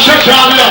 Ayşe Kamil'e.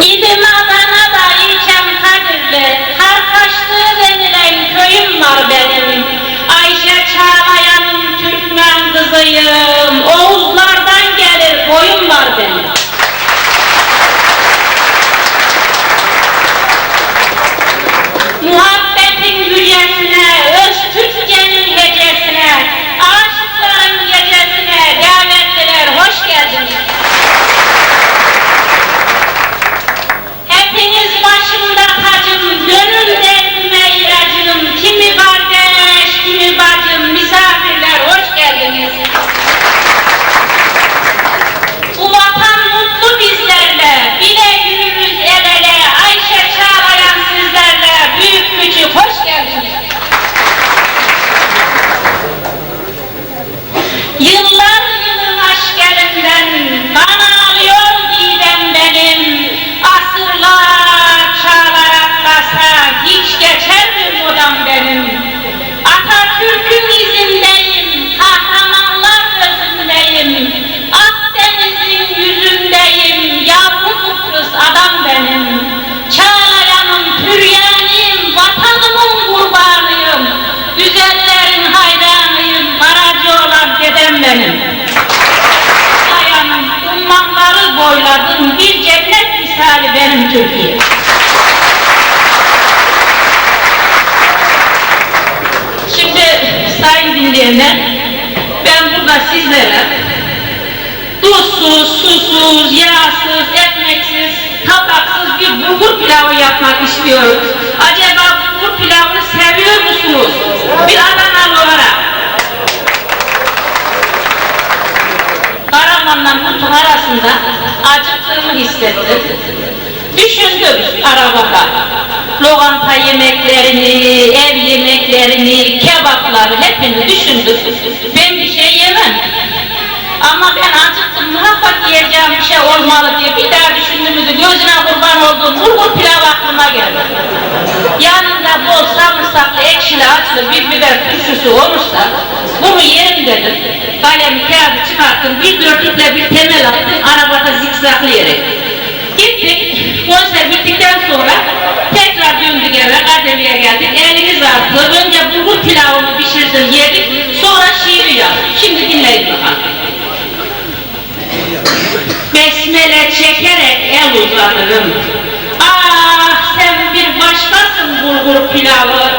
İdim Adana'da ilçem Kadirli, Harkaçlı denilen köyüm var benim. Ayşe Çağlayan'ın Türkmen kızıyım, Oğuzlardan gelir koyum var benim. Muhabbetin yücesine, öz Türkçenin gecesine, aşıkların gecesine davetliler, hoş geldiniz. Hepiniz başımda tacım, gönül derdime ilacım, kimi kardeş, kimi bacım, misafirler, hoş geldiniz. Bu vatan mutlu bizlerle, bile yürürüz el ele, Ayşe Çağlayan sizlerle, büyük küçük, hoş geldiniz. Yıllar yılı aşk elinden, bana alıyor didem benim, asırlar çağlar atlasa, hiç geçer mi modam benim? Atatürk'ün izindeyim, kahramanlar gözündeyim, Akdeniz'in yüzündeyim, yavru Kıbrıs adam benim. Çağlayan'ın püryanıyım, vatanımın kurbanıyım, güzellerin hayranıyım, baracı olan dedem benim. Çağlayan'ın ummanları boyladım, bir cennet misali benim Türkiye. Şimdi sayın dinleyenler, ben burada sizlere tuzsuz, susuz, yağsız, ekmeksiz, tabaksız bir bulgur pilavı yapmak istiyorum. Acaba bulgur pilavını seviyor musunuz? Bir Adanalı olarak. Karaman'la Mutlu arasında acıktığımı hissettim. Düşündüm arabada. Lokanta yemeklerini, ev yemeklerini, kebapları hepsini düşündüm. Ben bir şey yemem. Ama ben acıktım, muhakkak yiyeceğim bir şey olmalı diye bir daha düşündüğümüzde gözüne kurban olduğum bulgur pilav aklıma geldi. Yanında bol sarımsaklı, ekşili, acılı bir biber turşusu olursa bunu yerim dedim. Kalemi, kağıdı çıkarttım, bir dörtlükle bir temel attım, arabada zikzaklayarak. Gittik, konser bittikten sonra tekrar döndük eve, Kadirli'ye geldik, elimiz arttı. Önce bulgur pilavını pişirdim, yedik, sonra şiiri yazdım. Şimdi dinleyin bakalım. Besmele çekerek el uzatırım. Ah sen bir başkasın bulgur pilavı.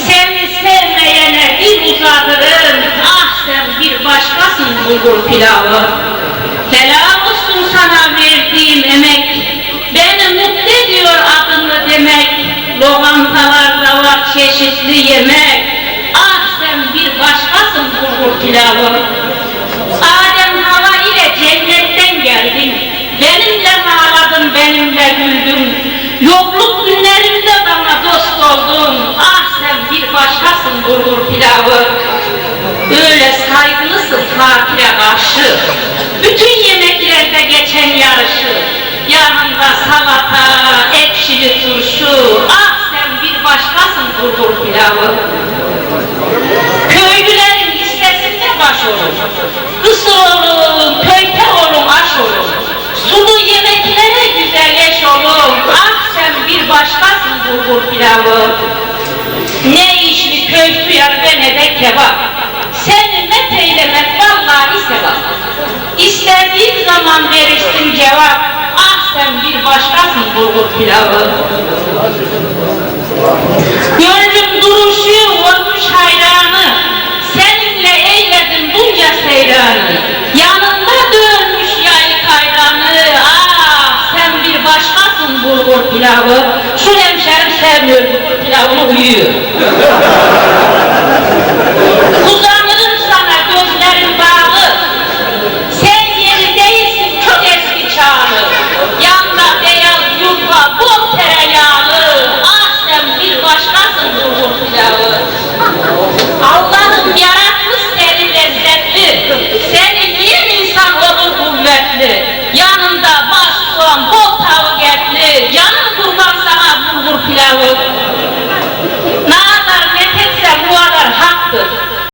Seni sevmeyene dil uzatırım. Ah sen bir başkasın bulgur pilavı. Helal olsun sana verdiğim emek. Beni mutlu ediyor adını demek. Lokantalarda var çeşitli yemek. Ah sen bir başkasın bulgur pilavı. Adem Hava ile cennetten geldin. Benimle ağladın, benimle güldün. Yokluk günlerimde bana dost oldun. Ah sen bir başkasın bulgur pilavı. Öyle saygılısın fakire karşı. Bütün yemeklerde geçen yarışı. Yanında salata, ekşili turşu. Ah sen bir başkasın bulgur pilavı. Köylülerin listesinde baş olur. Kısır olun, köyte olun, aş olun. Sulu yemeklere güzel eş olun. Ah sen bir başkasın bulgur pilavı. Ne işli köy duyar ve ne de kebap. Seni met eylemek vallahi sevap. İstediğin zaman verirsin cevap. Ah sen bir başkasın bulgur pilavı. Gönlüm duruşu olmuş hayranı. Seninle eyledim bunca seyranı. Yanında dönmüş yaylık hayranı. Ah sen bir başkasın bulgur pilavı. Şu hemşerim sevmiyor bulgur pilavını uyuyor. Uzak